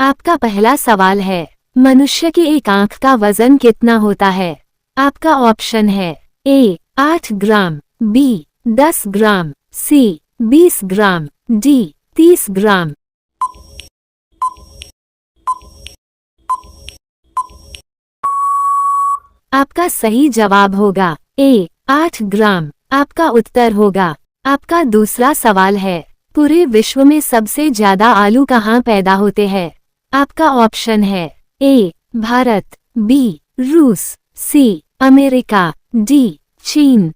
आपका पहला सवाल है, मनुष्य की एक आंख का वजन कितना होता है? आपका ऑप्शन है ए 8 ग्राम, बी 10 ग्राम, सी 20 ग्राम, डी 30 ग्राम। आपका सही जवाब होगा ए 8 ग्राम। आपका उत्तर होगा। आपका दूसरा सवाल है, पूरे विश्व में सबसे ज्यादा आलू कहाँ पैदा होते हैं? आपका ऑप्शन है ए भारत, बी रूस, सी अमेरिका, डी चीन।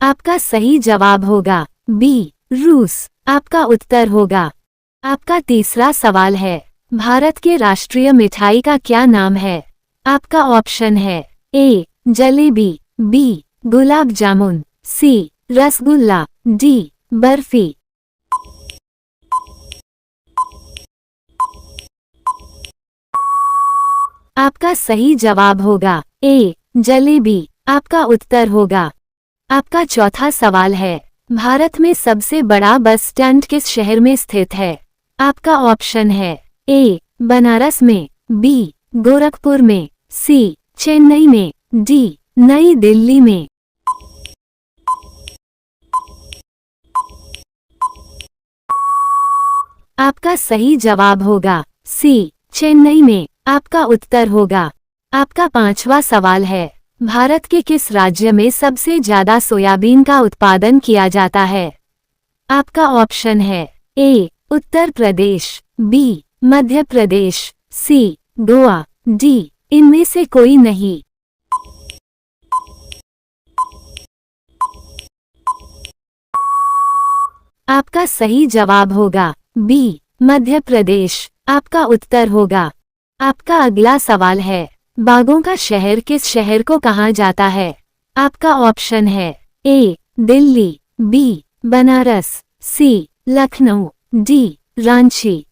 आपका सही जवाब होगा बी रूस। आपका उत्तर होगा। आपका तीसरा सवाल है, भारत के राष्ट्रीय मिठाई का क्या नाम है? आपका ऑप्शन है ए जलेबी, बी गुलाब जामुन, सी रसगुल्ला, डी बर्फी। आपका सही जवाब होगा ए जलेबी। आपका उत्तर होगा। आपका चौथा सवाल है, भारत में सबसे बड़ा बस स्टैंड किस शहर में स्थित है? आपका ऑप्शन है ए बनारस में, बी गोरखपुर में, सी चेन्नई में, डी नई दिल्ली में। आपका सही जवाब होगा सी चेन्नई में। आपका उत्तर होगा। आपका पांचवा सवाल है, भारत के किस राज्य में सबसे ज्यादा सोयाबीन का उत्पादन किया जाता है? आपका ऑप्शन है ए उत्तर प्रदेश, बी मध्य प्रदेश, सी गोवा, डी इनमें से कोई नहीं। आपका सही जवाब होगा बी मध्य प्रदेश। आपका उत्तर होगा। आपका अगला सवाल है, बागों का शहर किस शहर को कहा जाता है? आपका ऑप्शन है ए दिल्ली, बी बनारस, सी लखनऊ, डी रांची।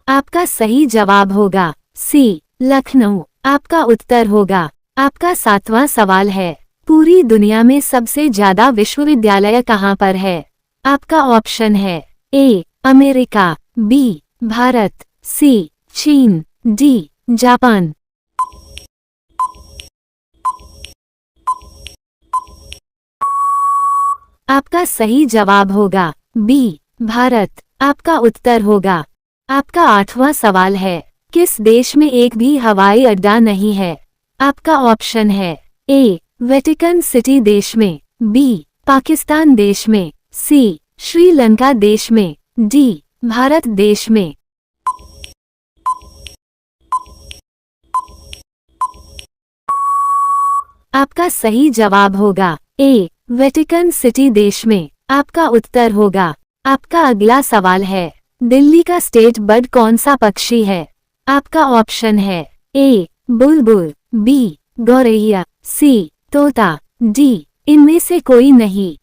आपका सही जवाब होगा सी लखनऊ। आपका उत्तर होगा। आपका सातवां सवाल है, पूरी दुनिया में सबसे ज्यादा विश्वविद्यालय कहाँ पर है? आपका ऑप्शन है ए अमेरिका, बी भारत, सी चीन, डी जापान। आपका सही जवाब होगा बी भारत। आपका उत्तर होगा। आपका आठवां सवाल है, किस देश में एक भी हवाई अड्डा नहीं है? आपका ऑप्शन है ए वेटिकन सिटी देश में, बी पाकिस्तान देश में, सी श्रीलंका देश में, डी भारत देश में। आपका सही जवाब होगा ए वेटिकन सिटी देश में। आपका उत्तर होगा। आपका अगला सवाल है, दिल्ली का स्टेट बर्ड कौन सा पक्षी है? आपका ऑप्शन है ए बुलबुल, बी गौरैया, सी तोता, डी इनमें से कोई नहीं।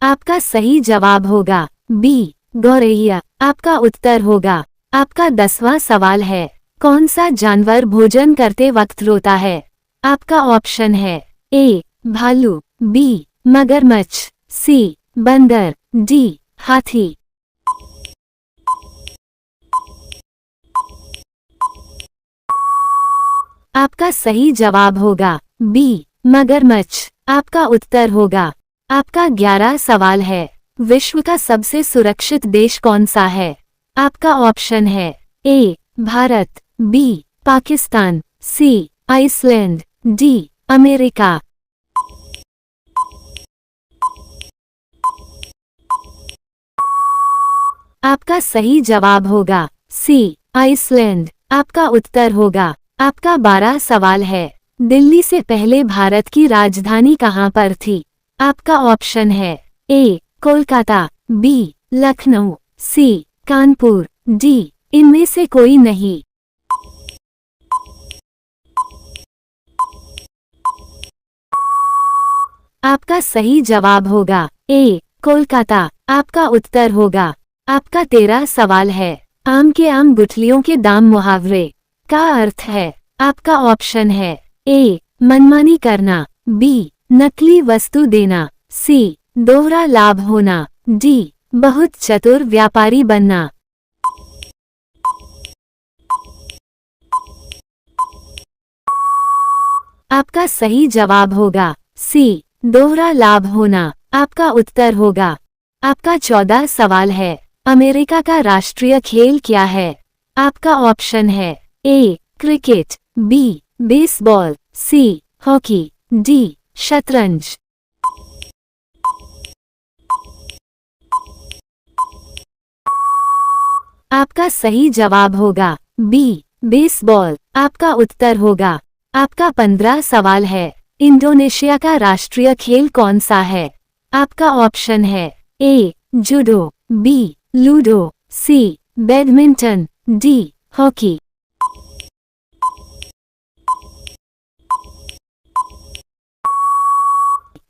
आपका सही जवाब होगा बी गौरैया। आपका उत्तर होगा। आपका 10वां सवाल है, कौन सा जानवर भोजन करते वक्त रोता है? आपका ऑप्शन है ए भालू, बी मगरमच्छ, सी बंदर, डी हाथी। आपका सही जवाब होगा बी मगरमच्छ। आपका उत्तर होगा। आपका 11 सवाल है, विश्व का सबसे सुरक्षित देश कौन सा है? आपका ऑप्शन है ए भारत, बी पाकिस्तान, सी आइसलैंड, डी अमेरिका। आपका सही जवाब होगा सी आइसलैंड। आपका उत्तर होगा। आपका 12 सवाल है, दिल्ली से पहले भारत की राजधानी कहाँ पर थी? आपका ऑप्शन है ए कोलकाता, बी लखनऊ, सी कानपुर, डी इनमें से कोई नहीं। आपका सही जवाब होगा ए कोलकाता। आपका उत्तर होगा। आपका 13 सवाल है। आम के आम गुठलियों के दाम मुहावरे का अर्थ है। आपका ऑप्शन है ए मनमानी करना, बी नकली वस्तु देना, सी दोहरा लाभ होना, डी बहुत चतुर व्यापारी बनना। आपका सही जवाब होगा सी दोहरा लाभ होना। आपका उत्तर होगा। आपका 14 सवाल है। अमेरिका का राष्ट्रीय खेल क्या है। आपका ऑप्शन है A cricket, B baseball, C hockey, D शतरंज। आपका सही जवाब होगा बी बेसबॉल। आपका उत्तर होगा। आपका 15 सवाल है। इंडोनेशिया का राष्ट्रीय खेल कौन सा है। आपका ऑप्शन है ए जूडो, बी लूडो, सी बैडमिंटन, डी हॉकी।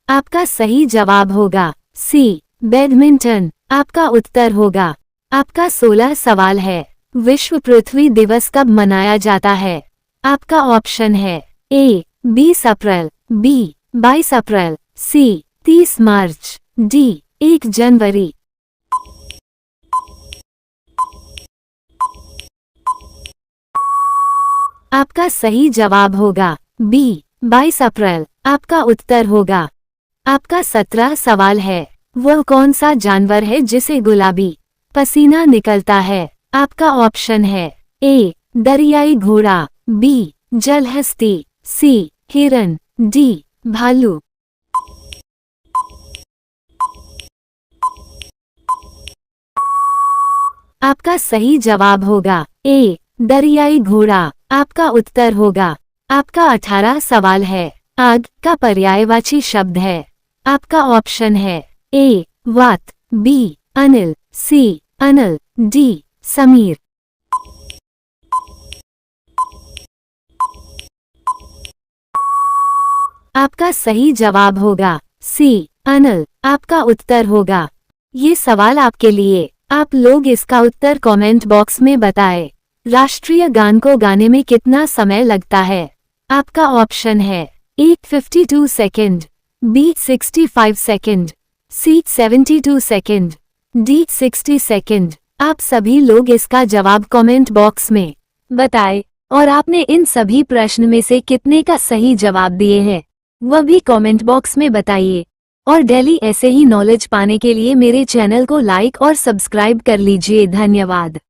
आपका सही जवाब होगा सी बैडमिंटन। आपका उत्तर होगा। आपका 16 सवाल है। विश्व पृथ्वी दिवस कब मनाया जाता है। आपका ऑप्शन है ए 20 अप्रैल, बी 22 अप्रैल, सी 30 मार्च, डी 1 जनवरी। आपका सही जवाब होगा बी 22 अप्रैल। आपका उत्तर होगा। आपका 17 सवाल है। वह कौन सा जानवर है जिसे गुलाबी पसीना निकलता है। आपका ऑप्शन है ए दरियाई घोड़ा, बी जलहस्ती, सी हिरन, डी भालू। आपका सही जवाब होगा ए दरियाई घोड़ा। आपका उत्तर होगा। आपका 18 सवाल है। आग का पर्यायवाची शब्द है। आपका ऑप्शन है ए वात, बी अनिल, सी अनल, डी समीर। आपका सही जवाब होगा सी अनल। आपका उत्तर होगा। ये सवाल आपके लिए। आप लोग इसका उत्तर कमेंट बॉक्स में बताएं। राष्ट्रीय गान को गाने में कितना समय लगता है। आपका ऑप्शन है ए 52 सेकंड, बी 65 सेकंड, सी 72 सेकंड, डी 60 सेकंड। आप सभी लोग इसका जवाब कमेंट बॉक्स में बताएं। और आपने इन सभी प्रश्न में से कितने का सही जवाब दिए हैं वह भी कमेंट बॉक्स में बताइए। और डेली ऐसे ही नॉलेज पाने के लिए मेरे चैनल को लाइक और सब्सक्राइब कर लीजिए। धन्यवाद।